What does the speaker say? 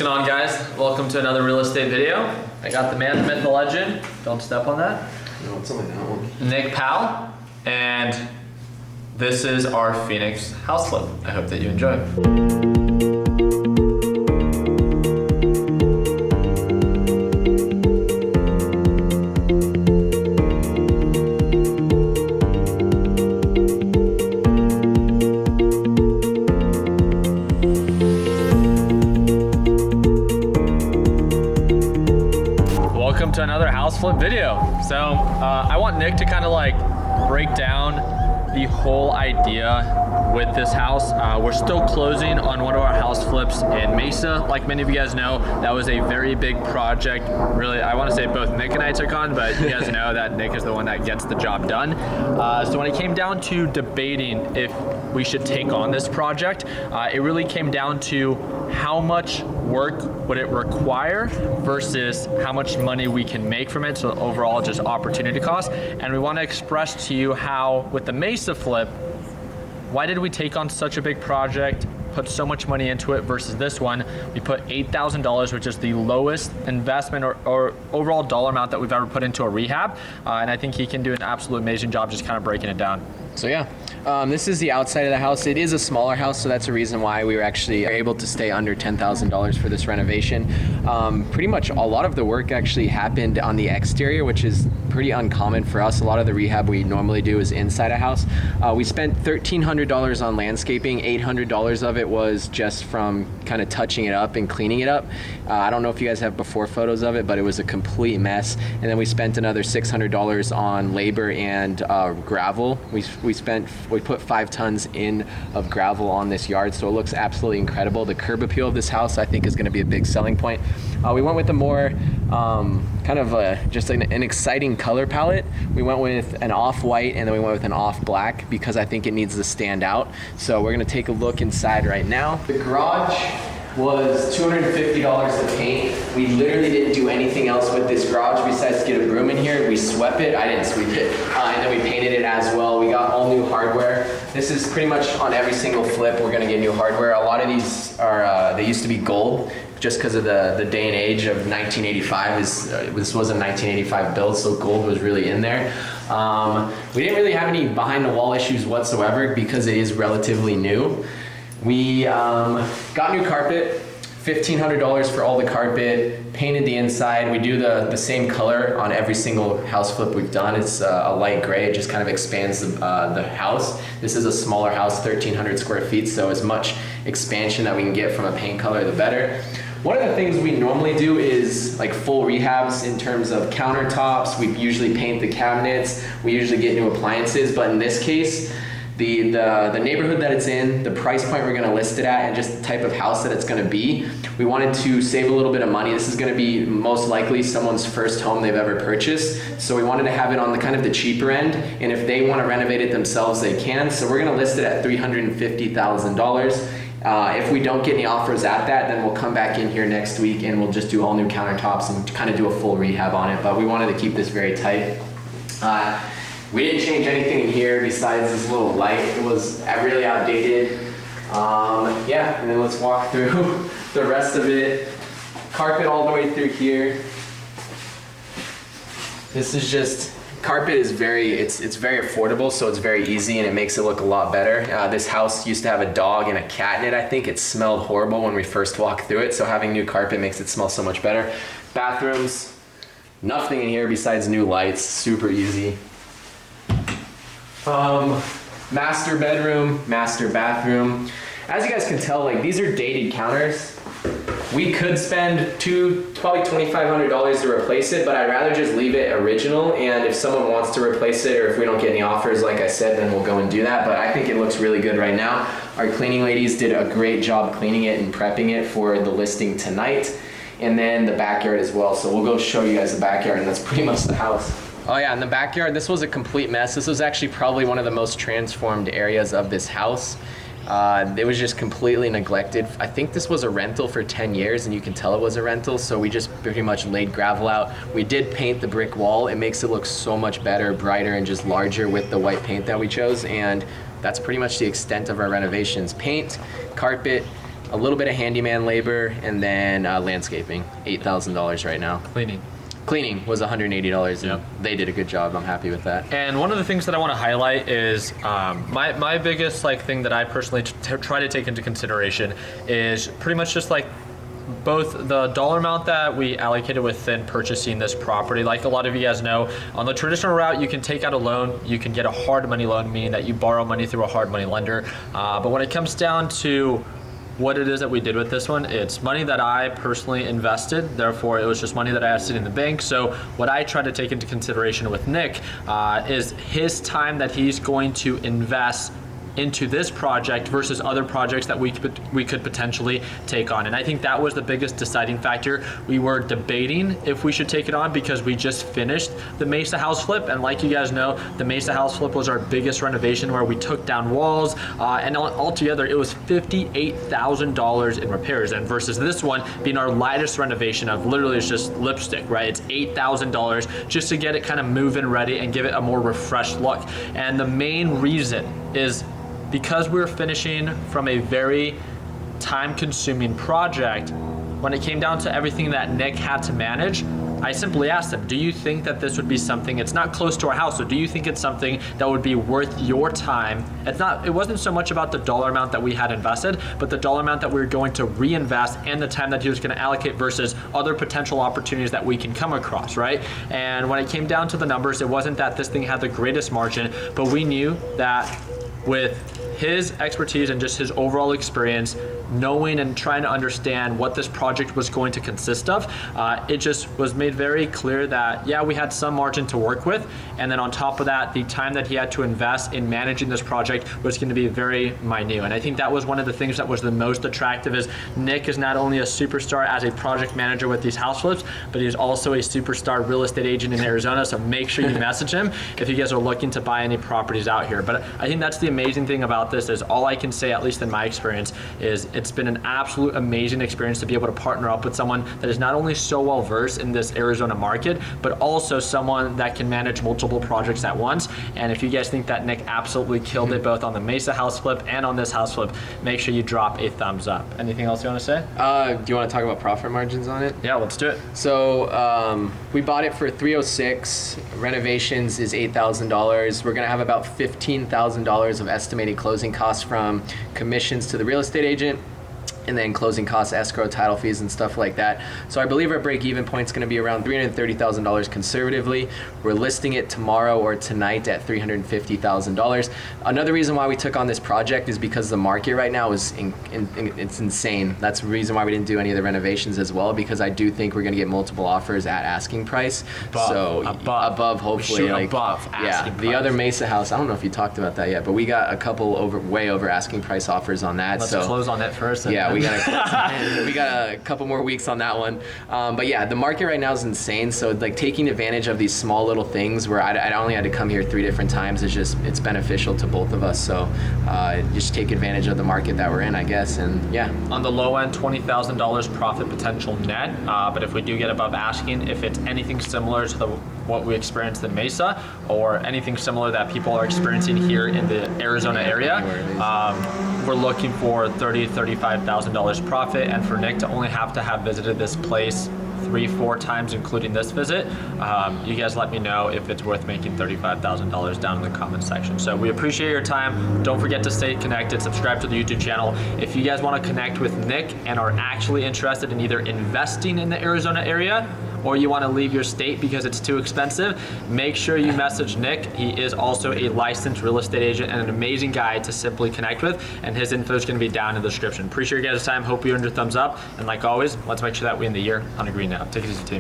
going on, guys? Welcome to another real estate video. I got the man, the myth, the legend. Don't step on that. No, it's only that one. Nick Powell, and this is our Phoenix house flip. I hope that you enjoy. Welcome to another house flip video. So I want Nick to kind of like break down the whole idea with this house. We're still closing on one of our house flips in Mesa. Like many of you guys know, that was a very big project. Really, I want to say both Nick and I took on, but you guys know that Nick is the one that gets the job done. So when it came down to debating if we should take on this project, it really came down to how much work would it require versus how much money we can make from it. So overall, just opportunity cost. And we want to express to you how with the Mesa flip, why did we take on such a big project, put so much money into it versus this one? We put $8,000, which is the lowest investment or overall dollar amount that we've ever put into a rehab. And I think he can do an absolute amazing job just kind of breaking it down. So yeah, this is the outside of the house. It is a smaller house, so that's the reason why we were actually able to stay under $10,000 for this renovation. Pretty much a lot of the work actually happened on the exterior, which is pretty uncommon for us. A lot of the rehab we normally do is inside a house. We spent $1,300 on landscaping. $800 of it was just from kind of touching it up and cleaning it up. I don't know if you guys have before photos of it, but it was a complete mess. And then we spent another $600 on labor and gravel. We put 5 tons in of gravel on this yard, so it looks absolutely incredible. The curb appeal of this house, I think, is going to be a big selling point. We went with a more just an exciting color palette. We went with an off-white and then we went with an off-black because I think it needs to stand out. So we're going to take a look inside right now. The garage was $250 to paint. We literally didn't do anything else with this garage besides get a broom in here. We swept it. I didn't sweep it. And then we painted it as well. We got all new hardware. This is pretty much on every single flip. We're gonna get new hardware. A lot of these are, they used to be gold just because of the day and age of 1985. This was a 1985 build, so gold was really in there. We didn't really have any behind the wall issues whatsoever because it is relatively new. We got new carpet, $1,500 for all the carpet, painted the inside. We do the same color on every single house flip we've done. It's a light gray. It just kind of expands the house. This is a smaller house, 1,300 square feet, so as much expansion that we can get from a paint color, the better. One of the things we normally do is like full rehabs in terms of countertops. We usually paint the cabinets. We usually get new appliances, but in this case, the neighborhood that it's in, the price point we're gonna list it at, and just the type of house that it's gonna be, we wanted to save a little bit of money. This is gonna be most likely someone's first home they've ever purchased. So we wanted to have it on the kind of the cheaper end, and if they wanna renovate it themselves, they can. So we're gonna list it at $350,000. If we don't get any offers at that, then we'll come back in here next week and we'll just do all new countertops and kind of do a full rehab on it. But we wanted to keep this very tight. We didn't change anything in here besides this little light. It was really outdated. Yeah, and then let's walk through the rest of it. Carpet all the way through here. This is just, carpet is it's very affordable, so it's very easy and it makes it look a lot better. This house used to have a dog and a cat in it. I think it smelled horrible when we first walked through it, so having new carpet makes it smell so much better. Bathrooms, nothing in here besides new lights, super easy. Master bedroom, master bathroom. As you guys can tell, like these are dated counters. We could spend probably $2,500 to replace it, but I'd rather just leave it original. And if someone wants to replace it, or if we don't get any offers, like I said, then we'll go and do that. But I think it looks really good right now. Our cleaning ladies did a great job cleaning it and prepping it for the listing tonight. And then the backyard as well. So we'll go show you guys the backyard, and that's pretty much the house. Oh yeah, in the backyard, this was a complete mess. This was actually probably one of the most transformed areas of this house. It was just completely neglected. I think this was a rental for 10 years and you can tell it was a rental, so we just pretty much laid gravel out. We did paint the brick wall. It makes it look so much better, brighter, and just larger with the white paint that we chose, and that's pretty much the extent of our renovations. Paint, carpet, a little bit of handyman labor, and then landscaping, $8,000 right now. Cleaning was $180, and they did a good job. I'm happy with that. And one of the things that I want to highlight is my biggest thing that I personally try to take into consideration is pretty much just both the dollar amount that we allocated within purchasing this property. Like a lot of you guys know, on the traditional route, you can take out a loan, you can get a hard money loan, meaning that you borrow money through a hard money lender. But when it comes down to what it is that we did with this one, it's money that I personally invested, therefore it was just money that I had sitting in the bank. So what I try to take into consideration with Nick is his time that he's going to invest into this project versus other projects that we could potentially take on. And I think that was the biggest deciding factor. We were debating if we should take it on because we just finished the Mesa house flip, and like you guys know, the Mesa house flip was our biggest renovation where we took down walls, and altogether it was $58,000 in repairs, and versus this one being our lightest renovation of literally it's just lipstick, right? It's $8,000 just to get it kind of move-in ready and give it a more refreshed look. And the main reason is because we're finishing from a very time-consuming project. When it came down to everything that Nick had to manage, I simply asked him, do you think that this would be something, it's not close to our house, so do you think it's something that would be worth your time? It wasn't so much about the dollar amount that we had invested, but the dollar amount that we were going to reinvest and the time that he was going to allocate versus other potential opportunities that we can come across, right? And when it came down to the numbers, it wasn't that this thing had the greatest margin, but we knew that with his expertise and just his overall experience, knowing and trying to understand what this project was going to consist of, it just was made very clear that, yeah, we had some margin to work with. And then on top of that, the time that he had to invest in managing this project was going to be very minute. And I think that was one of the things that was the most attractive is Nick is not only a superstar as a project manager with these house flips, but he's also a superstar real estate agent in Arizona. So make sure you message him if you guys are looking to buy any properties out here. But I think that's the amazing thing about this is all I can say, at least in my experience, is it's been an absolute amazing experience to be able to partner up with someone that is not only so well versed in this Arizona market, but also someone that can manage multiple projects at once. And if you guys think that Nick absolutely killed it both on the Mesa house flip and on this house flip, make sure you drop a thumbs up. Anything else you want to say? Do you want to talk about profit margins on it? Yeah, let's do it. So we bought it for $306. Renovations is $8,000. We're gonna have about $15,000 of estimated closing costs from commissions to the real estate agent, and then closing costs, escrow, title fees, and stuff like that. So I believe our break-even point is going to be around $330,000 conservatively. We're listing it tomorrow or tonight at $350,000. Another reason why we took on this project is because the market right now is it's insane. That's the reason why we didn't do any of the renovations as well, because I do think we're going to get multiple offers at asking price. Above hopefully, above asking price. The other Mesa house, I don't know if you talked about that yet, but we got a couple way over asking price offers on that. Let's close on that first. Yeah, we got a couple more weeks on that one. But yeah, the market right now is insane. So taking advantage of these small little things where I only had to come here 3 different times is it's beneficial to both of us. So just take advantage of the market that we're in, I guess. And yeah. On the low end, $20,000 profit potential net. But if we do get above asking, if it's anything similar to what we experienced in Mesa or anything similar that people are experiencing here in the Arizona area, we're looking for $30,000 to $35,000 profit. And for Nick to only have to have visited this place 3-4 times, including this visit, you guys let me know if it's worth making $35,000 down in the comment section. So we appreciate your time. Don't forget to stay connected, subscribe to the YouTube channel. If you guys want to connect with Nick and are actually interested in either investing in the Arizona area or you want to leave your state because it's too expensive, make sure you message Nick. He is also a licensed real estate agent and an amazing guy to simply connect with, and his info is going to be down in the description. Appreciate your guys' time. Hope you earned your thumbs up, and like always, let's make sure that we end the year on a green note. Take it easy, team.